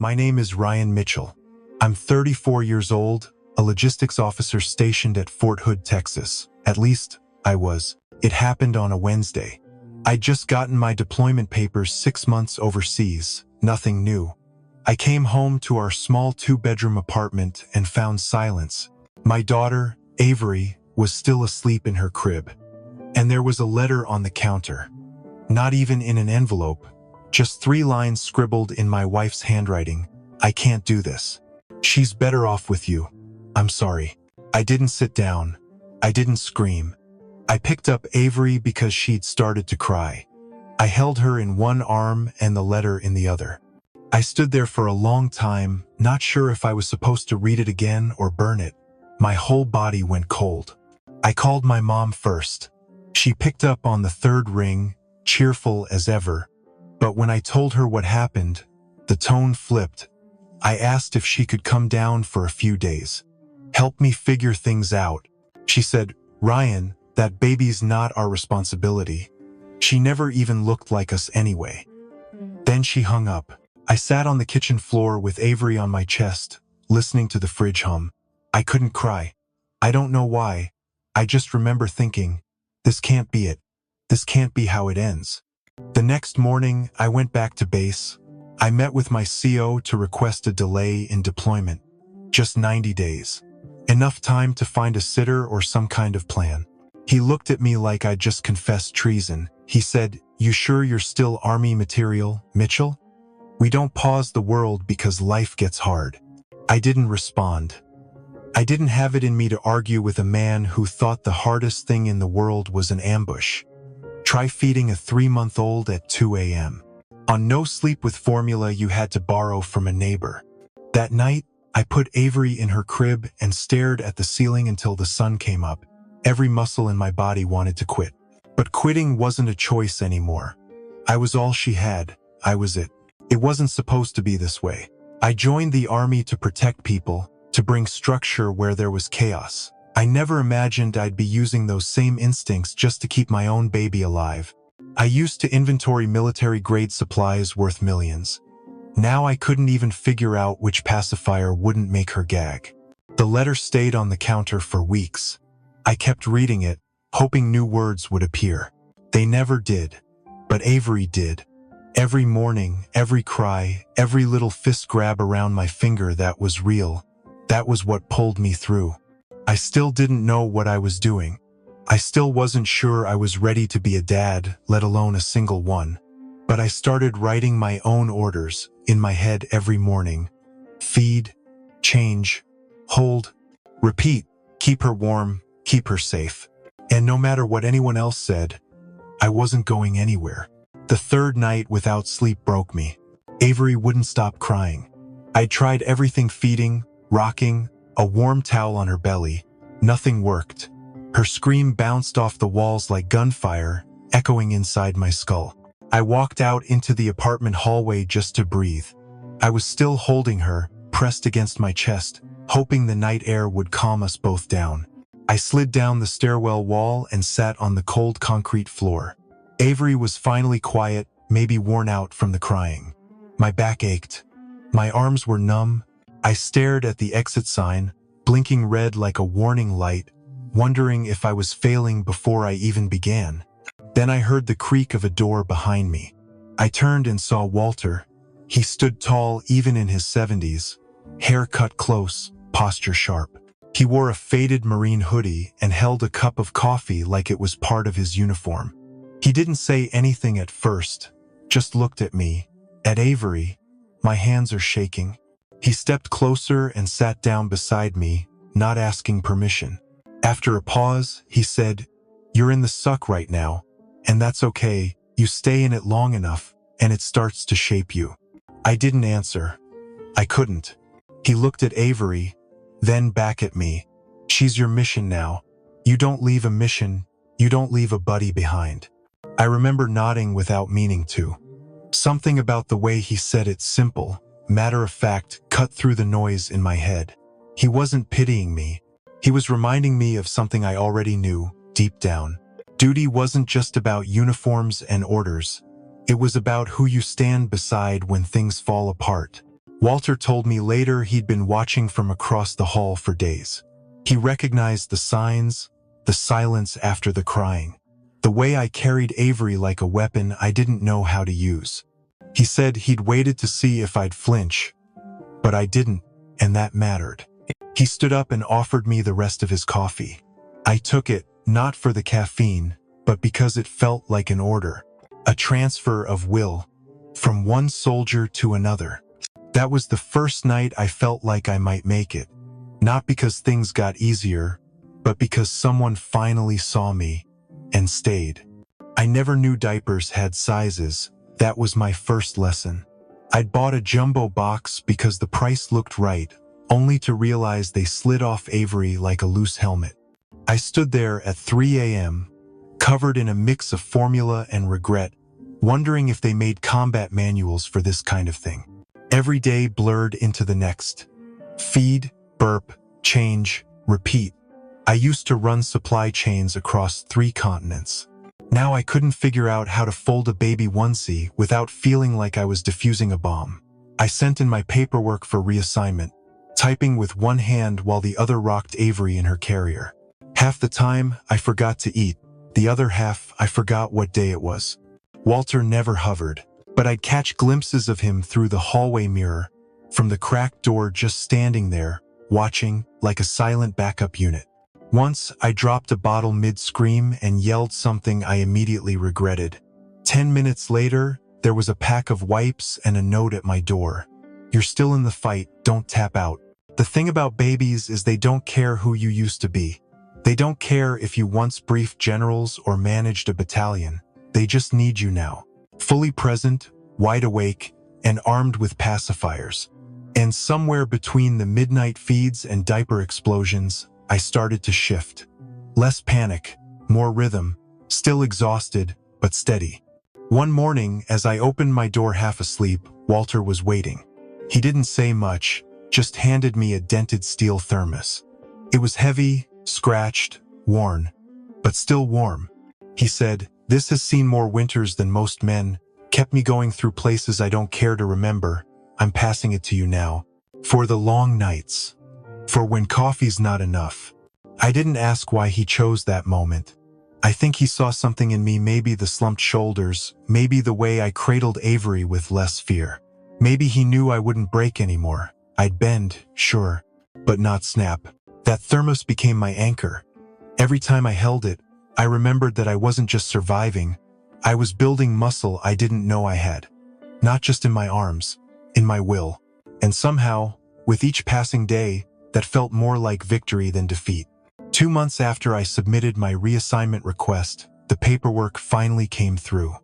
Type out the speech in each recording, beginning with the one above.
My name is Ryan Mitchell. I'm 34 years old, a logistics officer stationed at Fort Hood, Texas. At least, I was. It happened on a Wednesday. I'd just gotten my deployment papers 6 months overseas. Nothing new. I came home to our small 2-bedroom apartment and found silence. My daughter, Avery, was still asleep in her crib. And there was a letter on the counter. Not even in an envelope. Just 3 lines scribbled in my wife's handwriting. I can't do this. She's better off with you. I'm sorry. I didn't sit down. I didn't scream. I picked up Avery because she'd started to cry. I held her in one arm and the letter in the other. I stood there for a long time, not sure if I was supposed to read it again or burn it. My whole body went cold. I called my mom first. She picked up on the 3rd ring, cheerful as ever. But when I told her what happened, the tone flipped. I asked if she could come down for a few days. Help me figure things out. She said, "Ryan, that baby's not our responsibility. She never even looked like us anyway." Then she hung up. I sat on the kitchen floor with Avery on my chest, listening to the fridge hum. I couldn't cry. I don't know why. I just remember thinking, this can't be it. This can't be how it ends. The next morning, I went back to base. I met with my CO to request a delay in deployment. Just 90 days. Enough time to find a sitter or some kind of plan. He looked at me like I'd just confessed treason. He said, "You sure you're still Army material, Mitchell? We don't pause the world because life gets hard." I didn't respond. I didn't have it in me to argue with a man who thought the hardest thing in the world was an ambush. Try feeding a 3-month-old at 2 a.m. On no sleep with formula you had to borrow from a neighbor. That night, I put Avery in her crib and stared at the ceiling until the sun came up. Every muscle in my body wanted to quit. But quitting wasn't a choice anymore. I was all she had. I was it. It wasn't supposed to be this way. I joined the Army to protect people, to bring structure where there was chaos. I never imagined I'd be using those same instincts just to keep my own baby alive. I used to inventory military-grade supplies worth millions. Now I couldn't even figure out which pacifier wouldn't make her gag. The letter stayed on the counter for weeks. I kept reading it, hoping new words would appear. They never did. But Avery did. Every morning, every cry, every little fist grab around my finger that was real. That was what pulled me through. I still didn't know what I was doing. I still wasn't sure I was ready to be a dad, let alone a single one. But I started writing my own orders in my head every morning. Feed, change, hold, repeat, keep her warm, keep her safe. And no matter what anyone else said, I wasn't going anywhere. The 3rd night without sleep broke me. Avery wouldn't stop crying. I tried everything: feeding, rocking, a warm towel on her belly. Nothing worked. Her scream bounced off the walls like gunfire, echoing inside my skull. I walked out into the apartment hallway just to breathe. I was still holding her, pressed against my chest, hoping the night air would calm us both down. I slid down the stairwell wall and sat on the cold concrete floor. Avery was finally quiet, maybe worn out from the crying. My back ached. My arms were numb. I stared at the exit sign, blinking red like a warning light, wondering if I was failing before I even began. Then I heard the creak of a door behind me. I turned and saw Walter. He stood tall even in his 70s, hair cut close, posture sharp. He wore a faded marine hoodie and held a cup of coffee like it was part of his uniform. He didn't say anything at first, just looked at me, at Avery. My hands are shaking. He stepped closer and sat down beside me, not asking permission. After a pause, he said, "You're in the suck right now, and that's okay. You stay in it long enough, and it starts to shape you." I didn't answer. I couldn't. He looked at Avery, then back at me. "She's your mission now. You don't leave a mission. You don't leave a buddy behind." I remember nodding without meaning to. Something about the way he said it, simple, matter of fact, cut through the noise in my head. He wasn't pitying me. He was reminding me of something I already knew, deep down. Duty wasn't just about uniforms and orders. It was about who you stand beside when things fall apart. Walter told me later he'd been watching from across the hall for days. He recognized the signs, the silence after the crying, the way I carried Avery like a weapon I didn't know how to use. He said he'd waited to see if I'd flinch, but I didn't, and that mattered. He stood up and offered me the rest of his coffee. I took it, not for the caffeine, but because it felt like an order, a transfer of will, from one soldier to another. That was the first night I felt like I might make it, not because things got easier, but because someone finally saw me and stayed. I never knew diapers had sizes. That was my first lesson. I'd bought a jumbo box because the price looked right, only to realize they slid off Avery like a loose helmet. I stood there at 3 a.m., covered in a mix of formula and regret, wondering if they made combat manuals for this kind of thing. Every day blurred into the next. Feed, burp, change, repeat. I used to run supply chains across 3 continents. Now I couldn't figure out how to fold a baby onesie without feeling like I was defusing a bomb. I sent in my paperwork for reassignment, typing with one hand while the other rocked Avery in her carrier. Half the time, I forgot to eat. The other half, I forgot what day it was. Walter never hovered, but I'd catch glimpses of him through the hallway mirror, from the cracked door, just standing there, watching like a silent backup unit. Once, I dropped a bottle mid-scream and yelled something I immediately regretted. 10 minutes later, there was a pack of wipes and a note at my door. "You're still in the fight, don't tap out." The thing about babies is they don't care who you used to be. They don't care if you once briefed generals or managed a battalion. They just need you now. Fully present, wide awake, and armed with pacifiers. And somewhere between the midnight feeds and diaper explosions, I started to shift. Less panic, more rhythm, still exhausted, but steady. One morning, as I opened my door half asleep, Walter was waiting. He didn't say much, just handed me a dented steel thermos. It was heavy, scratched, worn, but still warm. He said, "This has seen more winters than most men, kept me going through places I don't care to remember. I'm passing it to you now. For the long nights. For when coffee's not enough." I didn't ask why he chose that moment. I think he saw something in me, maybe the slumped shoulders, maybe the way I cradled Avery with less fear. Maybe he knew I wouldn't break anymore. I'd bend, sure, but not snap. That thermos became my anchor. Every time I held it, I remembered that I wasn't just surviving. I was building muscle I didn't know I had. Not just in my arms, in my will. And somehow, with each passing day, that felt more like victory than defeat. 2 months after I submitted my reassignment request, the paperwork finally came through.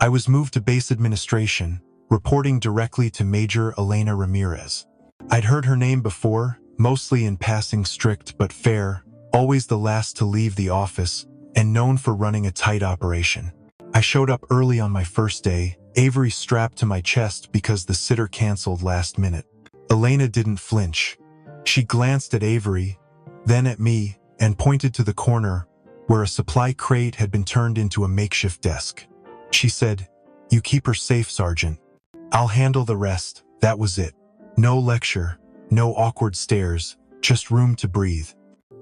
I was moved to base administration, reporting directly to Major Elena Ramirez. I'd heard her name before, mostly in passing, strict but fair, always the last to leave the office, and known for running a tight operation. I showed up early on my first day, Avery strapped to my chest because the sitter canceled last minute. Elena didn't flinch. She glanced at Avery, then at me, and pointed to the corner where a supply crate had been turned into a makeshift desk. She said, "You keep her safe, Sergeant. I'll handle the rest." That was it. No lecture, no awkward stares, just room to breathe.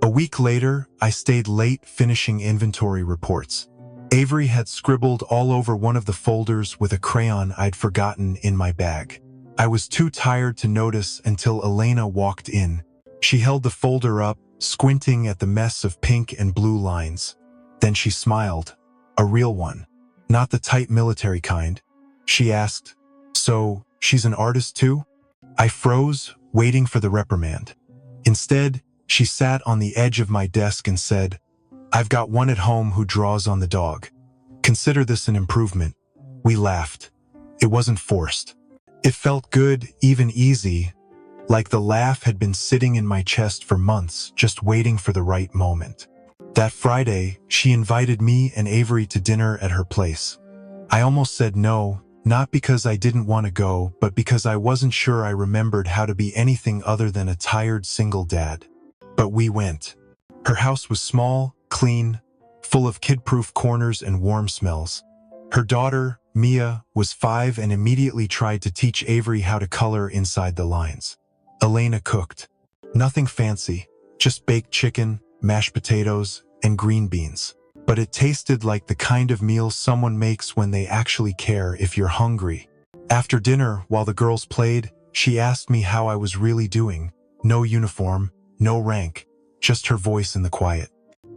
A week later, I stayed late finishing inventory reports. Avery had scribbled all over one of the folders with a crayon I'd forgotten in my bag. I was too tired to notice until Elena walked in. She held the folder up, squinting at the mess of pink and blue lines. Then she smiled. A real one. Not the tight military kind. She asked, "So, she's an artist too?" I froze, waiting for the reprimand. Instead, she sat on the edge of my desk and said, "I've got one at home who draws on the dog. Consider this an improvement." We laughed. It wasn't forced. It felt good, even easy, like the laugh had been sitting in my chest for months, just waiting for the right moment. That Friday, she invited me and Avery to dinner at her place. I almost said no, not because I didn't want to go, but because I wasn't sure I remembered how to be anything other than a tired single dad. But we went. Her house was small, clean, full of kid-proof corners and warm smells. Her daughter, Mia, was 5 and immediately tried to teach Avery how to color inside the lines. Elena cooked. Nothing fancy, just baked chicken, mashed potatoes, and green beans. But it tasted like the kind of meal someone makes when they actually care if you're hungry. After dinner, while the girls played, she asked me how I was really doing. No uniform, no rank, just her voice in the quiet.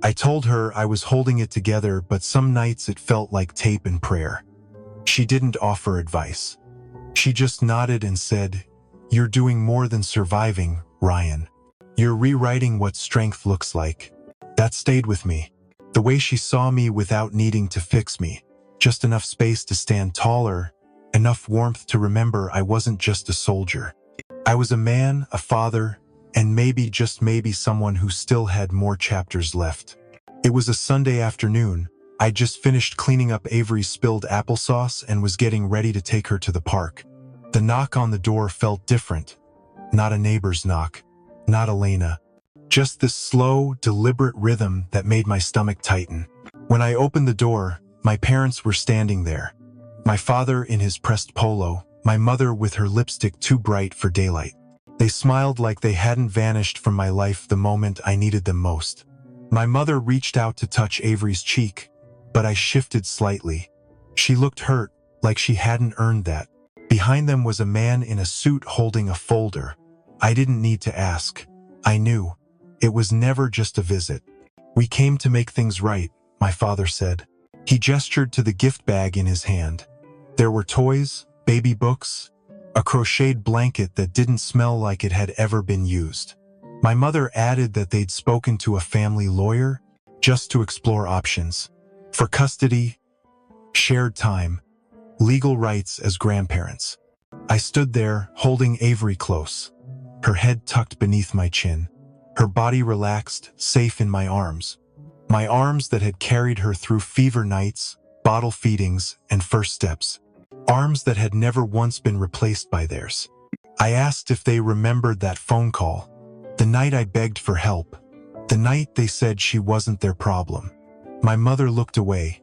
I told her I was holding it together, but some nights it felt like tape and prayer. She didn't offer advice. She just nodded and said, "You're doing more than surviving, Ryan. You're rewriting what strength looks like." That stayed with me. The way she saw me without needing to fix me. Just enough space to stand taller, enough warmth to remember I wasn't just a soldier. I was a man, a father, and maybe, just maybe, someone who still had more chapters left. It was a Sunday afternoon. I just finished cleaning up Avery's spilled applesauce and was getting ready to take her to the park. The knock on the door felt different. Not a neighbor's knock, not Elena. Just this slow, deliberate rhythm that made my stomach tighten. When I opened the door, my parents were standing there. My father in his pressed polo, my mother with her lipstick too bright for daylight. They smiled like they hadn't vanished from my life the moment I needed them most. My mother reached out to touch Avery's cheek, but I shifted slightly. She looked hurt, like she hadn't earned that. Behind them was a man in a suit holding a folder. I didn't need to ask. I knew. It was never just a visit. "We came to make things right," my father said. He gestured to the gift bag in his hand. There were toys, baby books, a crocheted blanket that didn't smell like it had ever been used. My mother added that they'd spoken to a family lawyer just to explore options. For custody, shared time, legal rights as grandparents. I stood there, holding Avery close, her head tucked beneath my chin, her body relaxed, safe in my arms that had carried her through fever nights, bottle feedings, and first steps. Arms that had never once been replaced by theirs. I asked if they remembered that phone call, the night I begged for help, the night they said she wasn't their problem. My mother looked away.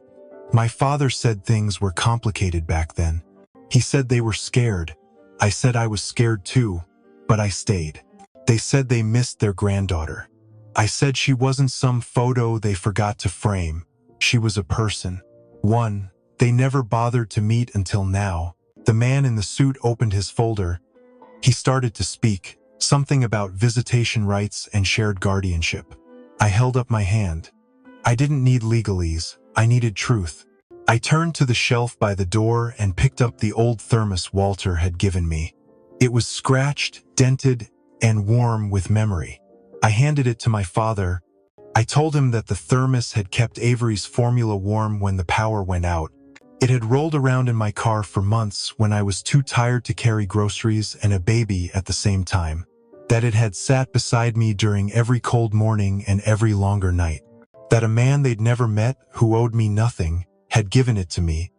My father said things were complicated back then. He said they were scared. I said I was scared too, but I stayed. They said they missed their granddaughter. I said she wasn't some photo they forgot to frame. She was a person. One they never bothered to meet until now. The man in the suit opened his folder. He started to speak, something about visitation rights and shared guardianship. I held up my hand. I didn't need legalese. I needed truth. I turned to the shelf by the door and picked up the old thermos Walter had given me. It was scratched, dented, and warm with memory. I handed it to my father. I told him that the thermos had kept Avery's formula warm when the power went out. It had rolled around in my car for months when I was too tired to carry groceries and a baby at the same time. That it had sat beside me during every cold morning and every longer night. That a man they'd never met, who owed me nothing, had given it to me,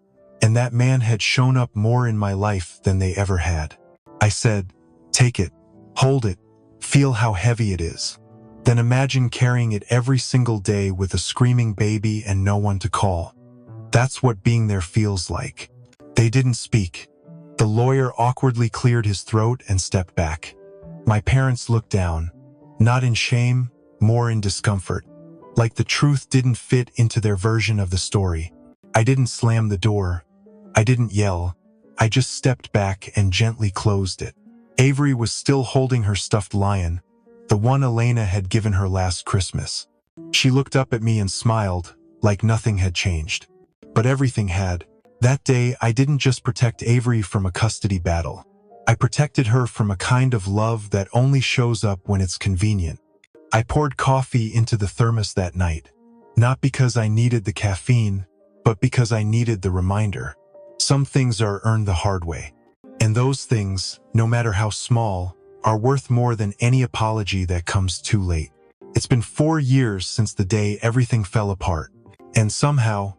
and that man had shown up more in my life than they ever had. I said, "Take it, hold it, feel how heavy it is. Then imagine carrying it every single day with a screaming baby and no one to call. That's what being there feels like." They didn't speak. The lawyer awkwardly cleared his throat and stepped back. My parents looked down, not in shame, more in discomfort, like the truth didn't fit into their version of the story. I didn't slam the door. I didn't yell. I just stepped back and gently closed it. Avery was still holding her stuffed lion, the one Elena had given her last Christmas. She looked up at me and smiled, like nothing had changed. But everything had. That day, I didn't just protect Avery from a custody battle. I protected her from a kind of love that only shows up when it's convenient. I poured coffee into the thermos that night, not because I needed the caffeine, but because I needed the reminder. Some things are earned the hard way. And those things, no matter how small, are worth more than any apology that comes too late. It's been 4 years since the day everything fell apart. And somehow,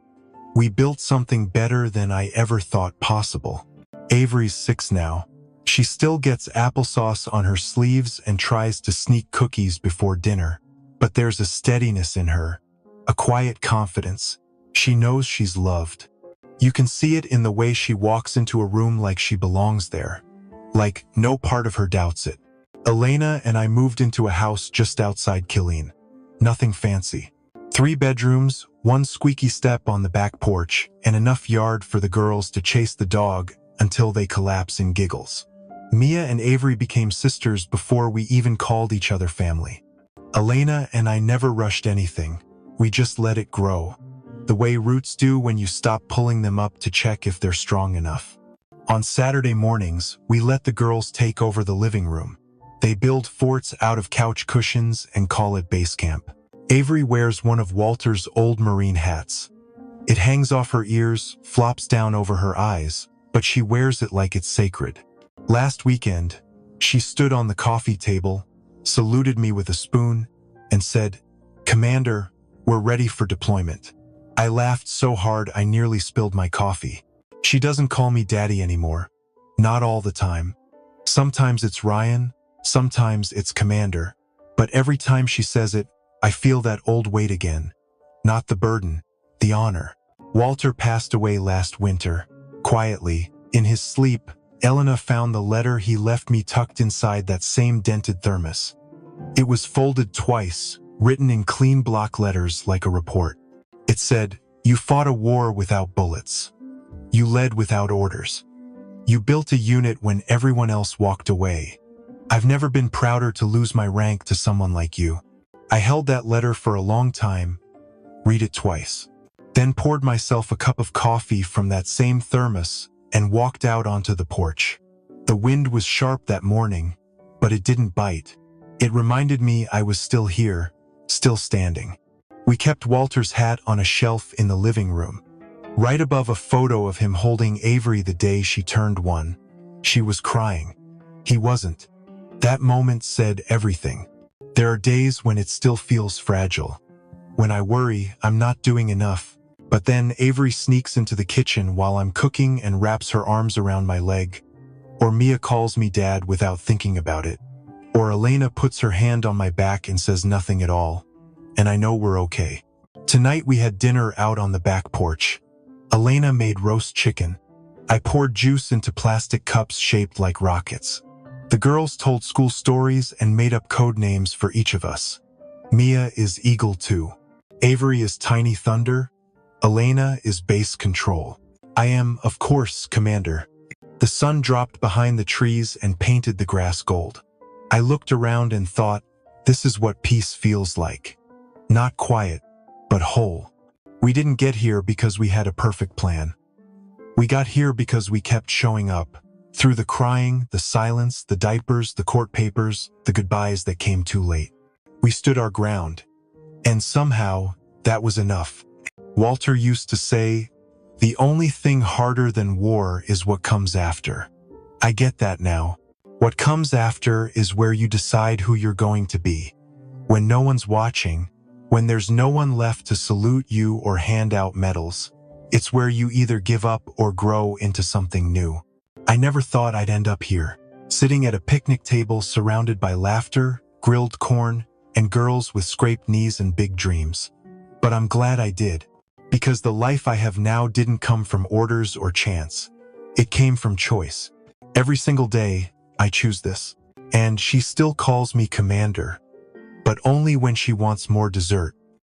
we built something better than I ever thought possible. Avery's 6 now. She still gets applesauce on her sleeves and tries to sneak cookies before dinner. But there's a steadiness in her, a quiet confidence. She knows she's loved. You can see it in the way she walks into a room like she belongs there. Like, no part of her doubts it. Elena and I moved into a house just outside Killeen. Nothing fancy. 3 bedrooms, 1 squeaky step on the back porch, and enough yard for the girls to chase the dog until they collapse in giggles. Mia and Avery became sisters before we even called each other family. Elena and I never rushed anything. We just let it grow. The way roots do when you stop pulling them up to check if they're strong enough. On Saturday mornings, we let the girls take over the living room. They build forts out of couch cushions and call it base camp. Avery wears one of Walter's old Marine hats. It hangs off her ears, flops down over her eyes, but she wears it like it's sacred. Last weekend, she stood on the coffee table, saluted me with a spoon, and said, "Commander, we're ready for deployment." I laughed so hard I nearly spilled my coffee. She doesn't call me daddy anymore. Not all the time. Sometimes it's Ryan, sometimes it's Commander. But every time she says it, I feel that old weight again. Not the burden, the honor. Walter passed away last winter. Quietly, in his sleep, Elena found the letter he left me tucked inside that same dented thermos. It was folded twice, written in clean block letters like a report. It said, "You fought a war without bullets. You led without orders. You built a unit when everyone else walked away. I've never been prouder to lose my rank to someone like you." I held that letter for a long time, read it twice, then poured myself a cup of coffee from that same thermos and walked out onto the porch. The wind was sharp that morning, but it didn't bite. It reminded me I was still here, still standing. We kept Walter's hat on a shelf in the living room, right above a photo of him holding Avery the day she turned 1. She was crying. He wasn't. That moment said everything. There are days when it still feels fragile. When I worry I'm not doing enough, but then Avery sneaks into the kitchen while I'm cooking and wraps her arms around my leg. Or Mia calls me dad without thinking about it. Or Elena puts her hand on my back and says nothing at all. And I know we're okay. Tonight we had dinner out on the back porch. Elena made roast chicken. I poured juice into plastic cups shaped like rockets. The girls told school stories and made up code names for each of us. Mia is Eagle 2. Avery is Tiny Thunder. Elena is Base Control. I am, of course, Commander. The sun dropped behind the trees and painted the grass gold. I looked around and thought, this is what peace feels like. Not quiet, but whole. We didn't get here because we had a perfect plan. We got here because we kept showing up. Through the crying, the silence, the diapers, the court papers, the goodbyes that came too late. We stood our ground. And somehow, that was enough. Walter used to say, "The only thing harder than war is what comes after." I get that now. What comes after is where you decide who you're going to be. When no one's watching, when there's no one left to salute you or hand out medals, it's where you either give up or grow into something new. I never thought I'd end up here, sitting at a picnic table surrounded by laughter, grilled corn, and girls with scraped knees and big dreams. But I'm glad I did, because the life I have now didn't come from orders or chance. It came from choice. Every single day, I choose this. And she still calls me Commander, but only when she wants more dessert.